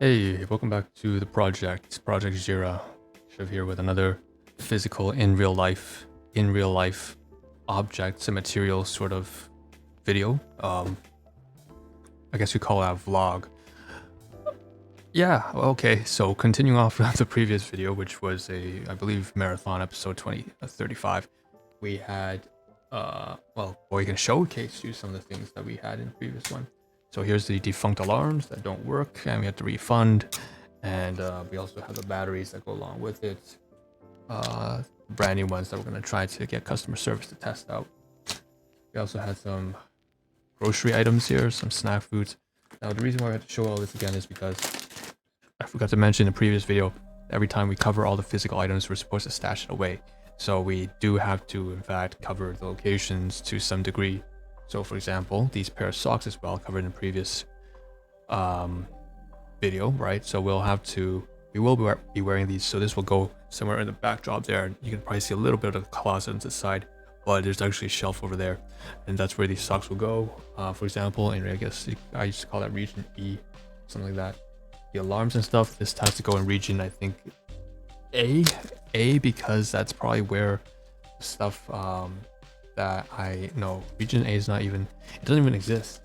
Hey, welcome back to the Projekt ZRA. Shiv here with another physical in real life objects and materials sort of video. I guess we call that a vlog. Yeah, okay, so continuing off with the previous video, which was I believe marathon episode 35, we had we can showcase you some of the things that we had in the previous one. So here's the defunct alarms that don't work and we have to refund. And we also have the batteries that go along with it. Brand new ones that we're going to try to get customer service to test out. We also had some grocery items here, some snack foods. Now the reason why I had to show all this again is because I forgot to mention in the previous video, every time we cover all the physical items, we're supposed to stash it away. So we do have to, in fact, cover the locations to some degree. So for example, these pair of socks as well covered in the previous video, right? So we will be wearing these. So this will go somewhere in the backdrop there. You can probably see a little bit of the closet on the side, but there's actually a shelf over there. And that's where these socks will go. For example, and I guess I used to call that region E, something like that. The alarms and stuff, this has to go in region, I think, A, because that's probably where stuff, that region A is not even, it doesn't even exist,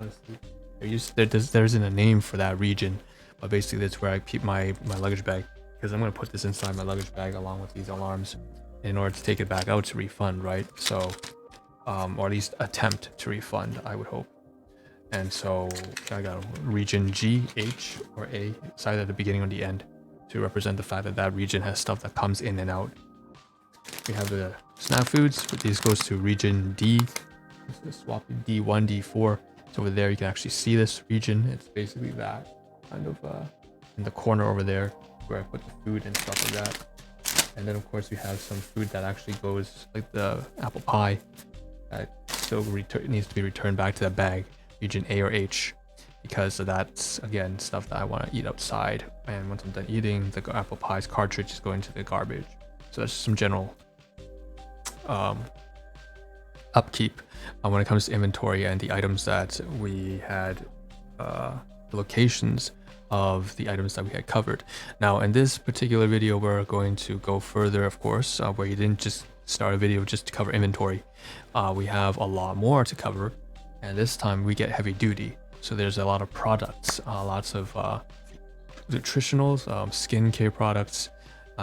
honestly. There isn't a name for that region, but basically that's where I keep my luggage bag, because I'm going to put this inside my luggage bag along with these alarms in order to take it back out to refund, right? So or at least attempt to refund, I would hope. And so I got region G, H, or A, it's either at the beginning or the end, to represent the fact that that region has stuff that comes in and out. We have the snack foods, but these goes to region D. This is swapping D1, D4. So over there, you can actually see this region. It's basically that kind of in the corner over there where I put the food and stuff like that. And then of course we have some food that actually goes, like the apple pie, that still needs to be returned back to the bag, region A or H, because that's again stuff that I want to eat outside. And once I'm done eating, the apple pie's cartridge is going to the garbage. So that's some general upkeep when it comes to inventory and the items that we had, the locations of the items that we had covered. Now in this particular video, we're going to go further, of course, where you didn't just start a video just to cover inventory. We have a lot more to cover, and this time we get heavy duty. So there's a lot of products, lots of nutritionals, skincare products.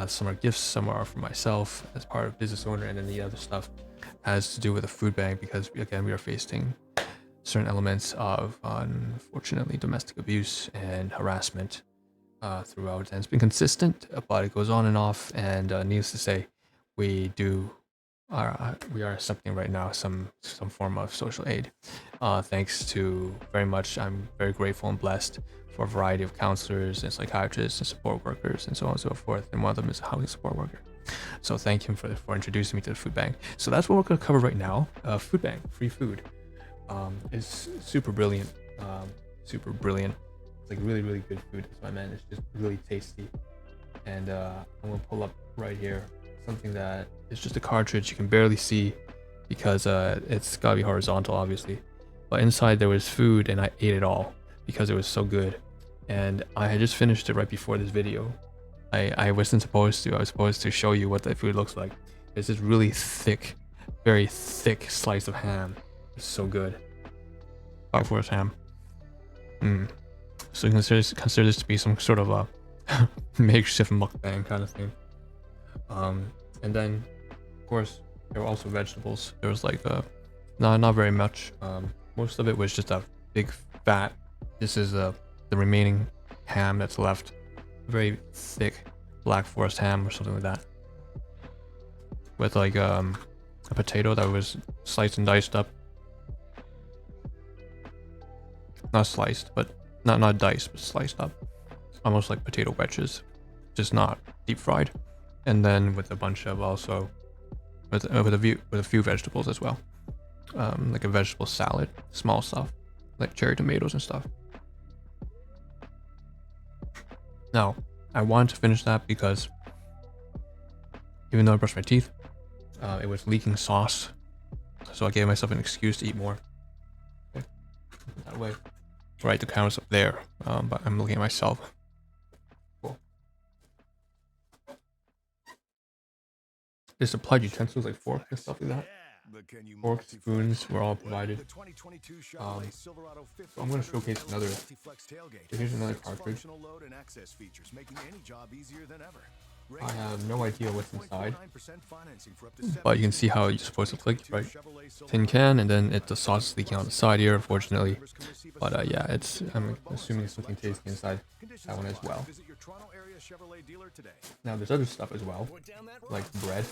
Some are gifts, some are for myself as part of business owner, and then the other stuff has to do with the food bank, because again we are facing certain elements of unfortunately domestic abuse and harassment throughout, and it's been consistent, but it goes on and off. And needless to say, we are accepting right now some form of social aid, thanks to very much. I'm very grateful and blessed for a variety of counselors and psychiatrists and support workers and so on and so forth. And one of them is a housing support worker. So thank him for introducing me to the food bank. So that's what we're going to cover right now. Food bank, free food, is super brilliant. Super brilliant. It's like really, really good food. That's what I meant. It's just really tasty. And I'm going to pull up right here something that is just a cartridge. You can barely see because it's got to be horizontal, obviously. But inside there was food, and I ate it all because it was so good. And I had just finished it right before this video. I wasn't supposed to. I was supposed to show you what the food looks like. It's this really thick, very thick slice of ham. It's so good. BlackForest ham. So you consider this to be some sort of a makeshift mukbang kind of thing. And then, of course, there were also vegetables. There was like not very much. Most of it was just a big fat. This is the remaining ham that's left. Very thick BlackForest ham or something like that, with like a potato that was sliced and diced up. Not sliced, but not diced, but sliced up, almost like potato wedges, just not deep fried. And then with a bunch of also with a few vegetables as well, like a vegetable salad, small stuff like cherry tomatoes and stuff. Now, I wanted to finish that because even though I brushed my teeth, it was leaking sauce. So I gave myself an excuse to eat more. Okay. That way. Right, the camera's up there, but I'm looking at myself. There's supplied utensils like forks and stuff like that. Forks, spoons were all provided. So I'm going to showcase another. So here's another cartridge. I have no idea what's inside, but you can see how you're supposed to click, right? Tin can, and then the sauce is leaking on the side here, unfortunately. But yeah, I'm assuming it's something tasty inside that one as well. Now there's other stuff as well, like bread.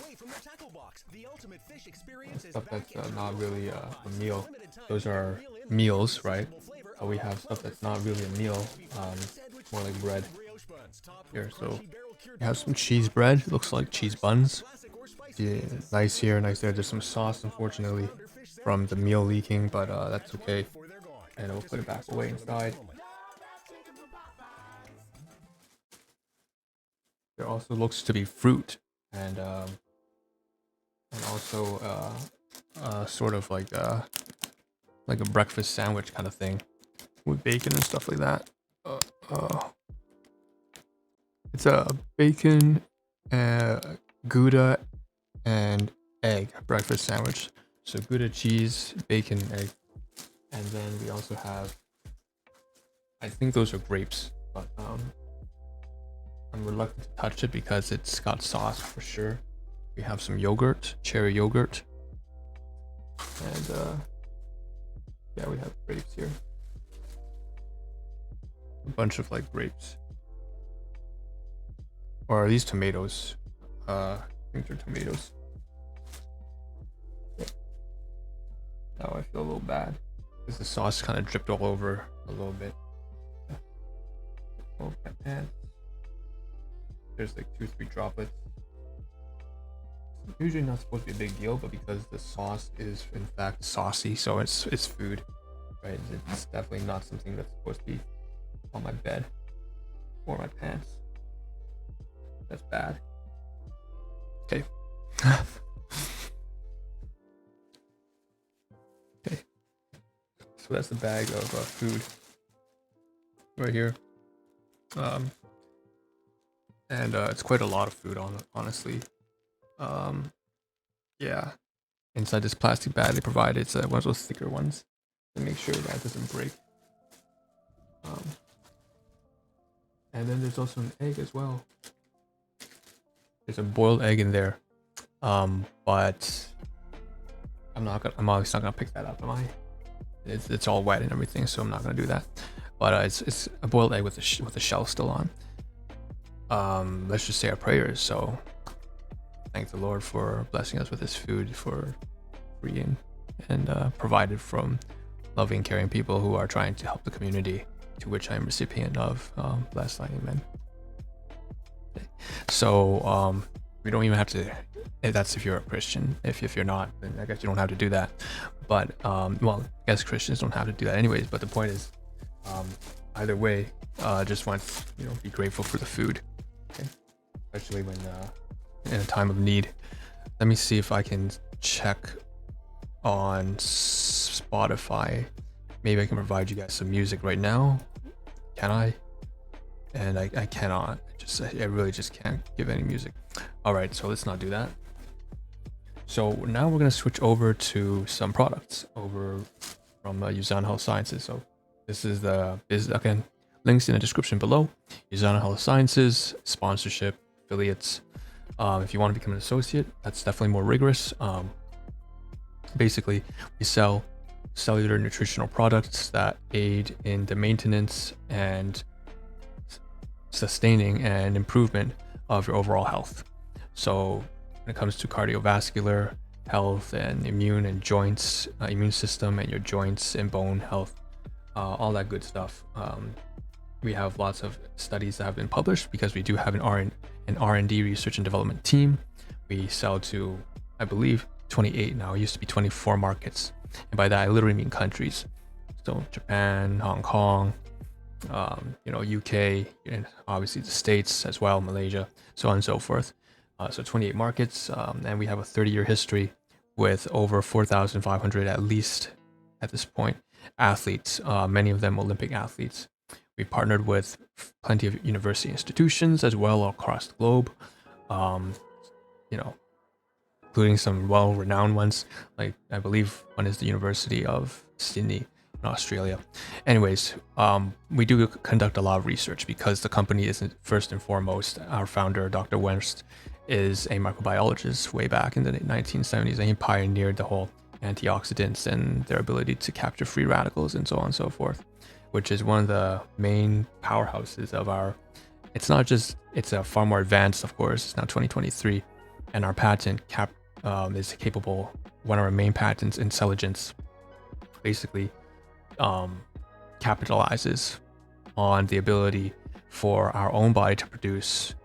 Stuff that's not really a meal. Those are meals, right? But we have stuff that's not really a meal, more like bread. Here, so you have some cheese bread. It looks like cheese buns. Yeah, nice here, nice there. There's some sauce, unfortunately, from the meal leaking, but that's okay. And we'll put it back away inside. There also looks to be fruit and also sort of like a breakfast sandwich kind of thing with bacon and stuff like that. It's a bacon, Gouda, and egg breakfast sandwich. So Gouda cheese, bacon, egg, and then we also have, I think those are grapes, but I'm reluctant to touch it because it's got sauce for sure. We have some yogurt, cherry yogurt, and yeah, we have grapes here. A bunch of like grapes. Or are these tomatoes? I think they're tomatoes. Yeah. Now I feel a little bad because the sauce kind of dripped all over a little bit. Yeah. Oh, my pants. There's like 2-3 droplets. It's usually not supposed to be a big deal, but because the sauce is in fact saucy, so it's food, right? It's definitely not something that's supposed to be on my bed or my pants. That's bad. Okay. Okay. So that's the bag of food right here. And it's quite a lot of food honestly. Yeah. Inside this plastic bag they provide, it's one of those thicker ones to make sure that it doesn't break. And then there's also an egg as well. There's a boiled egg in there, but I'm obviously not gonna pick that up, am I? It's all wet and everything, so I'm not gonna do that. But it's a boiled egg with the shell still on. Let's just say our prayers. So thank the Lord for blessing us with this food for free and provided from loving, caring people who are trying to help the community, to which I am recipient of. Bless thy amen. So we don't even have to, that's if you're a Christian. If you're not, then I guess you don't have to do that. But well, I guess Christians don't have to do that anyways. But the point is, either way, just want to be grateful for the food, okay? Especially when in a time of need. Let me see if I can check on Spotify. Maybe I can provide you guys some music right now. Can I? And I cannot. I really just can't give any music. All right, so let's not do that. So now we're gonna switch over to some products over from Usana Health Sciences. So this is again, links in the description below. Usana Health Sciences, sponsorship, affiliates. If you want to become an associate, that's definitely more rigorous. Basically, we sell cellular nutritional products that aid in the maintenance and sustaining and improvement of your overall health. So when it comes to cardiovascular health and immune and joints, immune system and your joints and bone health, all that good stuff. We have lots of studies that have been published because we do have an R&D research and development team. We sell to, I believe, 28 now. It used to be 24 markets. And by that, I literally mean countries. So Japan, Hong Kong, UK, and obviously the States as well, Malaysia, so on and so forth. So 28 markets, and we have a 30-year history with over 4,500 at least at this point athletes, many of them Olympic athletes. We partnered with plenty of university institutions as well across the globe. including some well-renowned ones, like I believe one is the University of Sydney in Australia. Anyways, we do conduct a lot of research because the company isn't first and foremost. Our founder, Dr. West, is a microbiologist way back in the 1970s, and he pioneered the whole antioxidants and their ability to capture free radicals and so on and so forth, which is one of the main powerhouses of our. It's not just, it's a far more advanced, of course. It's now 2023, and our patent is capable. One of our main patents, Intelligence, basically capitalizes on the ability for our own body to produce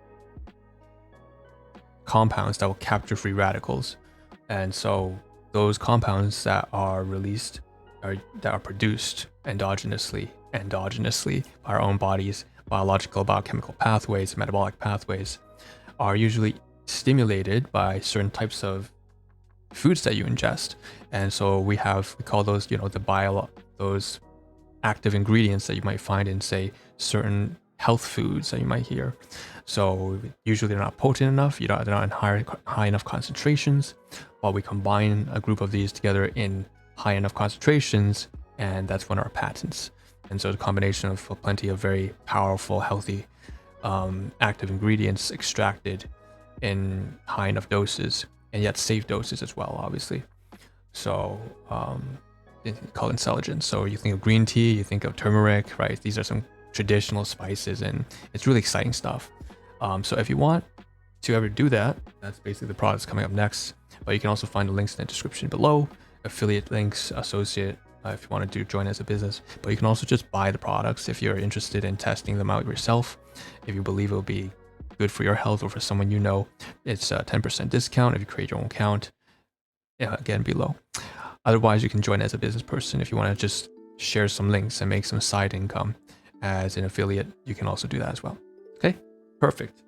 compounds that will capture free radicals. And so those compounds that are released that are produced endogenously by our own bodies, biological, biochemical pathways, metabolic pathways, are usually stimulated by certain types of foods that you ingest. And so we call those, those active ingredients that you might find in, say, certain health foods that you might hear. So usually they're not potent enough, they're not in high enough concentrations, while we combine a group of these together in high enough concentrations, and that's one of our patents. And so the combination of plenty of very powerful, healthy, active ingredients extracted in high enough doses, and yet safe doses as well, obviously. So called intelligence. So you think of green tea, you think of turmeric, right? These are some traditional spices, and it's really exciting stuff. So if you want to ever do that, that's basically the products coming up next. But you can also find the links in the description below, affiliate links, associate, if you want to join as a business. But you can also just buy the products if you're interested in testing them out yourself. If you believe it will be good for your health or for someone you know, it's a 10% discount if you create your own account. Again, below. Otherwise, you can join as a business person if you want to just share some links and make some side income as an affiliate. You can also do that as well. Okay, perfect.